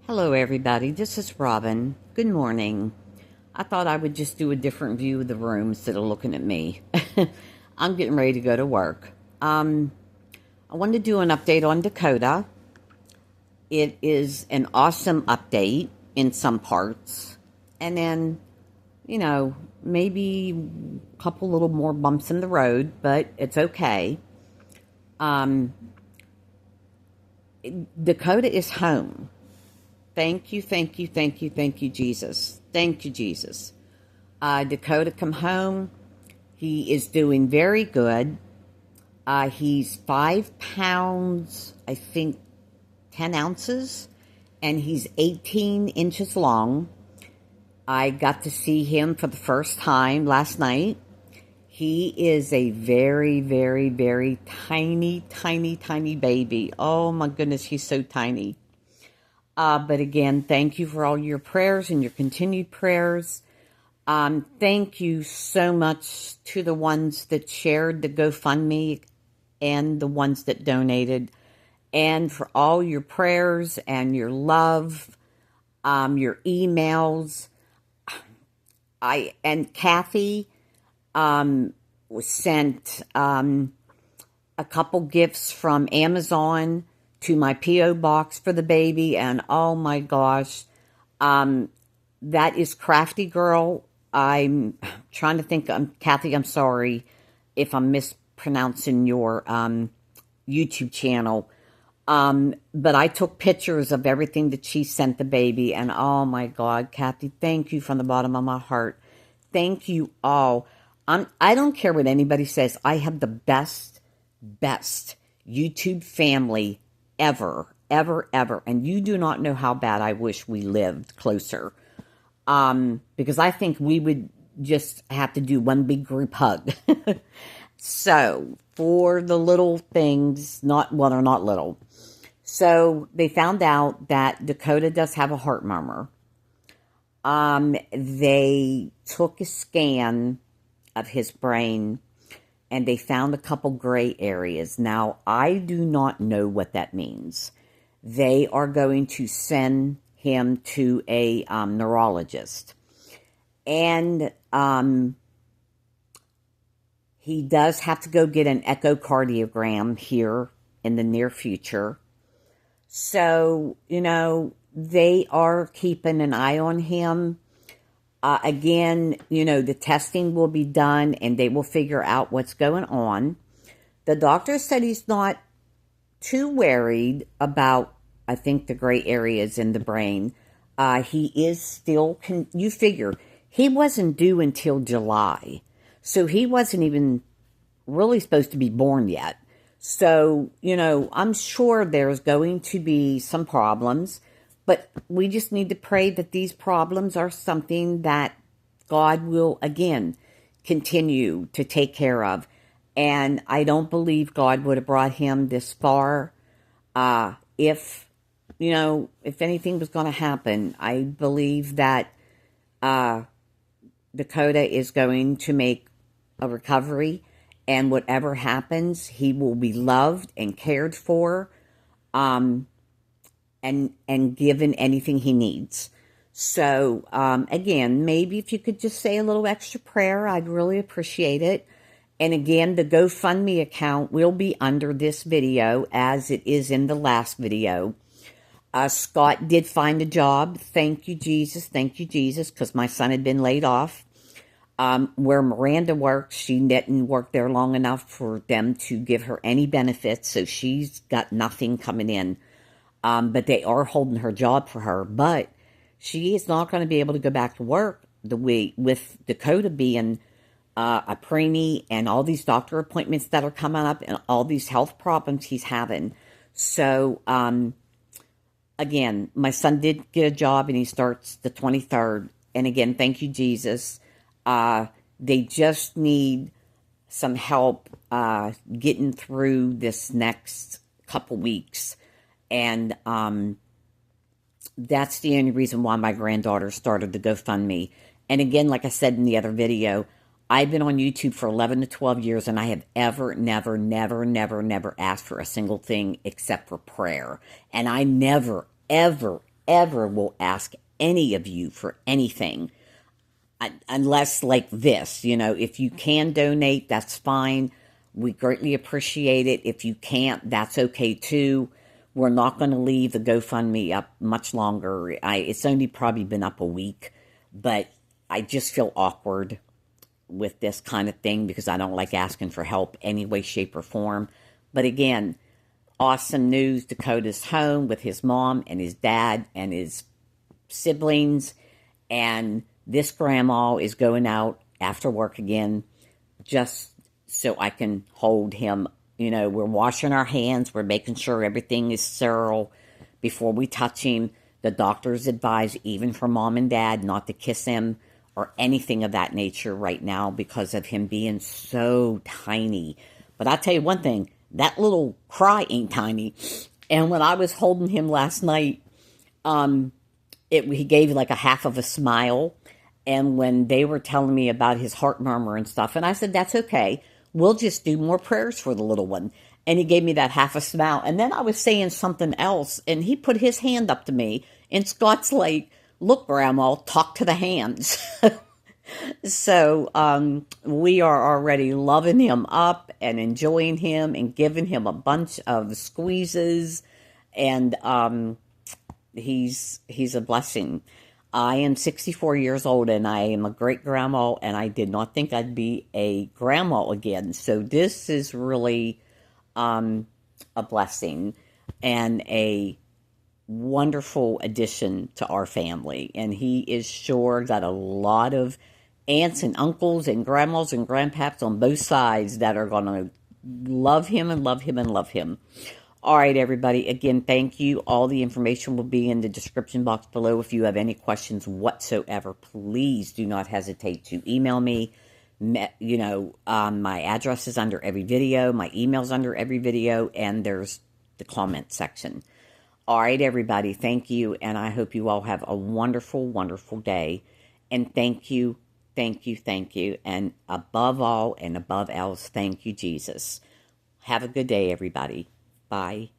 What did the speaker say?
Hello, everybody. This is Robin. Good morning. I thought I would just do a different view of the room instead of looking at me. I'm getting ready to go to work. I wanted to do an update on Dakota. It is an awesome update in some parts, and then, maybe a couple little more bumps in the road, but it's okay. Um, Dakota is home. Thank you, thank you, thank you, thank you, Jesus. Thank you, Jesus. Dakota come home. He is doing very good. He's 5 pounds, I think 10 ounces, and he's 18 inches long. I got to see him for the first time last night. He is a very, very, very tiny, tiny, tiny baby. Oh my goodness, he's so tiny. But again, thank you for all your prayers and your continued prayers. Thank you so much to the ones that shared the GoFundMe and the ones that donated, and for all your prayers and your love, your emails. And Kathy was sent a couple gifts from Amazon to my P.O. box for the baby, and oh my gosh, that is Crafty Girl. I'm trying to think, Kathy, I'm sorry if I'm mispronouncing your YouTube channel, but I took pictures of everything that she sent the baby, and oh my God, Kathy, thank you from the bottom of my heart. Thank you all. I don't care what anybody says. I have the best YouTube family ever, ever. And you do not know how bad I wish we lived closer. Because I think we would just have to do one big group hug. So, for the little things, they're not little. So, they found out that Dakota does have a heart murmur. They took a scan of his brain, and they found a couple gray areas. Now, I do not know what that means. They are going to send him to a neurologist. And he does have to go get an echocardiogram here in the near future. So, they are keeping an eye on him. Again, the testing will be done and they will figure out what's going on. The doctor said he's not too worried about, I think, the gray areas in the brain. He is still, you figure, he wasn't due until July. So he wasn't even really supposed to be born yet. So, I'm sure there's going to be some problems. But we just need to pray that these problems are something that God will, again, continue to take care of. And I don't believe God would have brought him this far if anything was going to happen. I believe that Dakota is going to make a recovery. And whatever happens, he will be loved and cared for. And given anything he needs. So, again, maybe if you could just say a little extra prayer, I'd really appreciate it. And again, the GoFundMe account will be under this video, as it is in the last video. Scott did find a job. Thank you, Jesus, because my son had been laid off. Where Miranda works, she didn't work there long enough for them to give her any benefits, so she's got nothing coming in. But they are holding her job for her. But she is not going to be able to go back to work with Dakota being a preemie and all these doctor appointments that are coming up and all these health problems he's having. So, again, my son did get a job and he starts the 23rd. And again, thank you, Jesus. They just need some help getting through this next couple weeks. And that's the only reason why my granddaughter started the GoFundMe. And again, like I said in the other video, I've been on YouTube for 11 to 12 years, and I have never asked for a single thing except for prayer. And I never, ever will ask any of you for anything unless like this, if you can donate, that's fine. We greatly appreciate it. If you can't, that's okay too. We're not going to leave the GoFundMe up much longer. It's only probably been up a week, but I just feel awkward with this kind of thing because I don't like asking for help any way, shape, or form. But again, awesome news. Dakota's home with his mom and his dad and his siblings, and this grandma is going out after work again just so I can hold him. We're washing our hands. We're making sure everything is sterile before we touch him. The doctors advise, even for mom and dad, not to kiss him or anything of that nature right now because of him being so tiny. But I'll tell you one thing, that little cry ain't tiny. And when I was holding him last night, he gave like a half of a smile. And when they were telling me about his heart murmur and stuff, and I said, that's okay. We'll just do more prayers for the little one. And he gave me that half a smile. And then I was saying something else, and he put his hand up to me. And Scott's like, look, Grandma, talk to the hands. So we are already loving him up and enjoying him and giving him a bunch of squeezes. And he's a blessing. I am 64 years old, and I am a great-grandma, and I did not think I'd be a grandma again. So this is really a blessing and a wonderful addition to our family. And he is sure got a lot of aunts and uncles and grandmas and grandpaps on both sides that are going to love him and love him and love him. All right, everybody. Again, thank you. All the information will be in the description box below. If you have any questions whatsoever, please do not hesitate to email me. My address is under every video. My email's under every video. And there's the comment section. All right, everybody. Thank you. And I hope you all have a wonderful, wonderful day. And thank you, thank you, thank you. And above all and above else, thank you, Jesus. Have a good day, everybody. Bye.